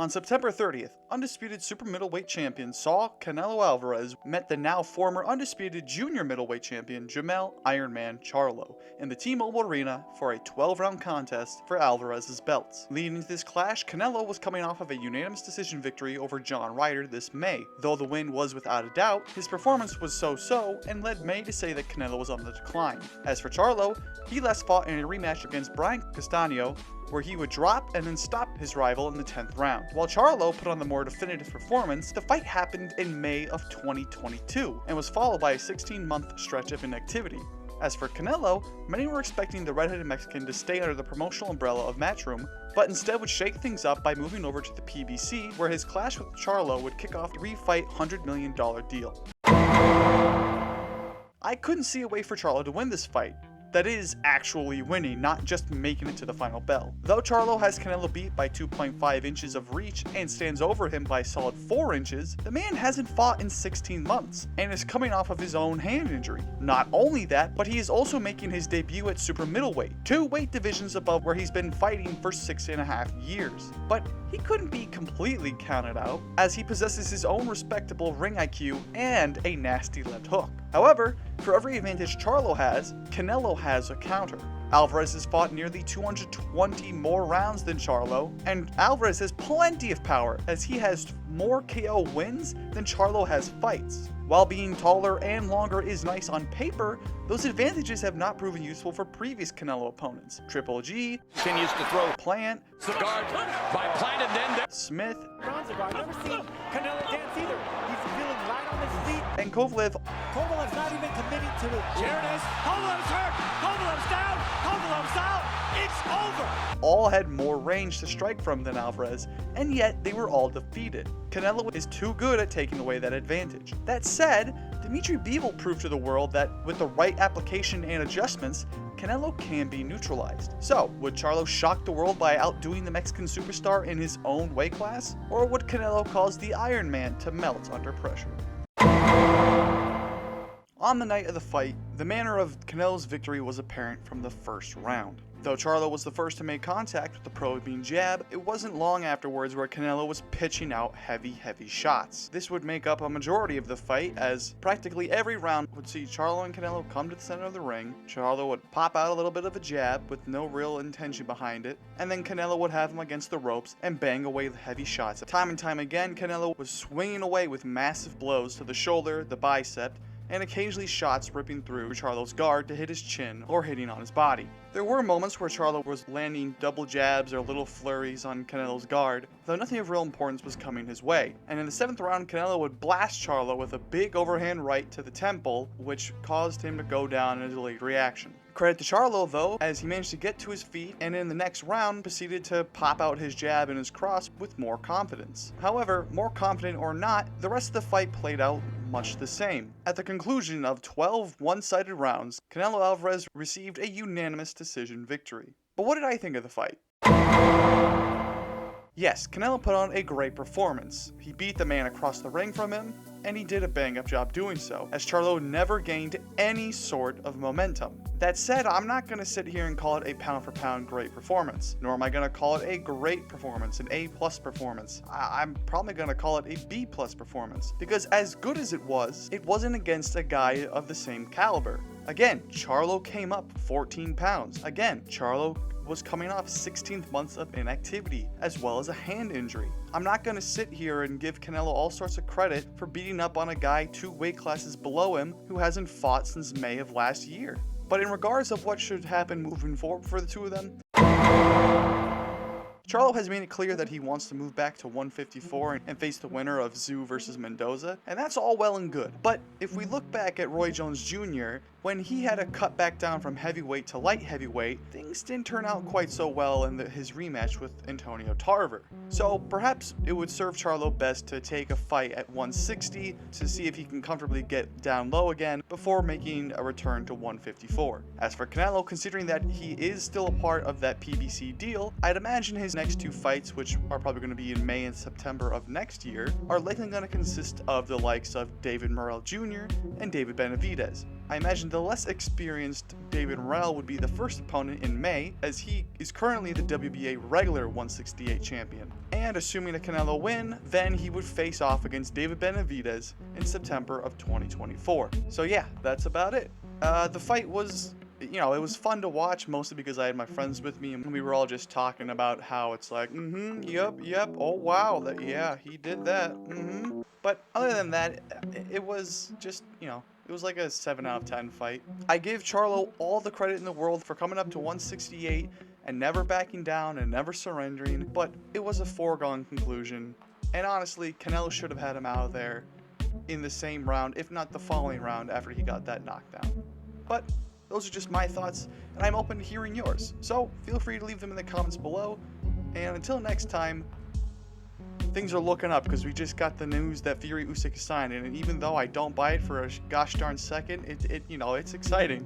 On September 30th, undisputed super middleweight champion Saul Canelo Alvarez met the now former undisputed junior middleweight champion Jermell Ironman Charlo in the T-Mobile Arena for a 12-round contest for Alvarez's belts. Leading into this clash, Canelo was coming off of a unanimous decision victory over John Ryder this May. Though the win was without a doubt, his performance was so-so and led many to say that Canelo was on the decline. As for Charlo, he last fought in a rematch against Brian Castano, where he would drop and then stop his rival in the 10th round. While Charlo put on the more definitive performance, the fight happened in May of 2022 and was followed by a 16-month stretch of inactivity. As for Canelo, many were expecting the redheaded Mexican to stay under the promotional umbrella of Matchroom, but instead would shake things up by moving over to the PBC, where his clash with Charlo would kick off a 3-fight $100 million deal. I couldn't see a way for Charlo to win this fight. That is, actually winning, not just making it to the final bell. Though Charlo has Canelo beat by 2.5 inches of reach and stands over him by a solid 4 inches, the man hasn't fought in 16 months, and is coming off of his own hand injury. Not only that, but he is also making his debut at super middleweight, 2 weight divisions above where he's been fighting for 6.5 years. But he couldn't be completely counted out, as he possesses his own respectable ring IQ and a nasty left hook. However, for every advantage Charlo has, Canelo has a counter. Alvarez has fought nearly 220 more rounds than Charlo, and Alvarez has plenty of power as he has more KO wins than Charlo has fights. While being taller and longer is nice on paper, those advantages have not proven useful for previous Canelo opponents. Triple G continues to throw. Plant, Guard by Plant, and then Smith, Rounds ago, I've never seen Canelo dance either. He's feeling light on his feet. and Kovalev Kovalev's not even committing to it. Here it is. Kovalev's hurt. Kovalev's down. Kovalev's out. It's over. all had more range to strike from than Alvarez, and yet they were all defeated. Canelo is too good at taking away that advantage. That said, Dimitri Bivol proved to the world that with the right application and adjustments, Canelo can be neutralized. So, would Charlo shock the world by outdoing the Mexican superstar in his own weight class? Or would Canelo cause the Iron Man to melt under pressure? On the night of the fight, the manner of Canelo's victory was apparent from the first round. Though Charlo was the first to make contact with the probing jab, it wasn't long afterwards where Canelo was pitching out heavy shots. This would make up a majority of the fight, as practically every round would see Charlo and Canelo come to the center of the ring. Charlo would pop out a little bit of a jab with no real intention behind it, and then Canelo would have him against the ropes and bang away the heavy shots. Time and time again, Canelo was swinging away with massive blows to the shoulder, the bicep, and occasionally shots ripping through Charlo's guard to hit his chin or hitting on his body. There were moments where Charlo was landing double jabs or little flurries on Canelo's guard, though nothing of real importance was coming his way. And in the 7th round, Canelo would blast Charlo with a big overhand right to the temple, which caused him to go down in a delayed reaction. Credit to Charlo though, as he managed to get to his feet and in the next round proceeded to pop out his jab and his cross with more confidence. However, more confident or not, the rest of the fight played out much the same. At the conclusion of 12 one-sided rounds, Canelo Alvarez received a unanimous decision victory. But what did I think of the fight? Yes, Canelo put on a great performance. He beat the man across the ring from him, and he did a bang-up job doing so, as Charlo never gained any sort of momentum. That said, I'm not going to sit here and call it a pound-for-pound great performance, nor am I going to call it a great performance, an A-plus performance. I'm probably going to call it a B-plus performance, because as good as it wasn't against a guy of the same caliber. Again, Charlo came up 14 pounds. Again, Charlo was coming off 16 months of inactivity, as well as a hand injury. I'm not going to sit here and give Canelo all sorts of credit for beating up on a guy 2 weight classes below him who hasn't fought since May of last year. But in regards of what should happen moving forward for the two of them, Charlo has made it clear that he wants to move back to 154 and face the winner of Tszyu versus Mendoza, and that's all well and good. But if we look back at Roy Jones Jr., when he had to cut back down from heavyweight to light heavyweight, things didn't turn out quite so well in his rematch with Antonio Tarver. So perhaps it would serve Charlo best to take a fight at 160 to see if he can comfortably get down low again before making a return to 154. As for Canelo, considering that he is still a part of that PBC deal, I'd imagine his next 2 fights, which are probably going to be in May and September of next year, are likely going to consist of the likes of David Morrell Jr. and David Benavidez. I imagine the less experienced David Morrell would be the first opponent in May, as he is currently the WBA regular 168 champion. And assuming a Canelo win, then he would face off against David Benavidez in September of 2024. So yeah, that's about it. The fight was, it was fun to watch, mostly because I had my friends with me and we were all just talking about how it's like, yep, oh wow, yeah, he did that, But other than that, it was just, it was like a 7 out of 10 fight. I give Charlo all the credit in the world for coming up to 168 and never backing down and never surrendering, but it was a foregone conclusion. And honestly, Canelo should have had him out of there in the same round, if not the following round after he got that knockdown. But those are just my thoughts, and I'm open to hearing yours. So feel free to leave them in the comments below. And until next time, things are looking up because we just got the news that Fury Usyk is signed, and even though I don't buy it for a gosh darn second, it's exciting.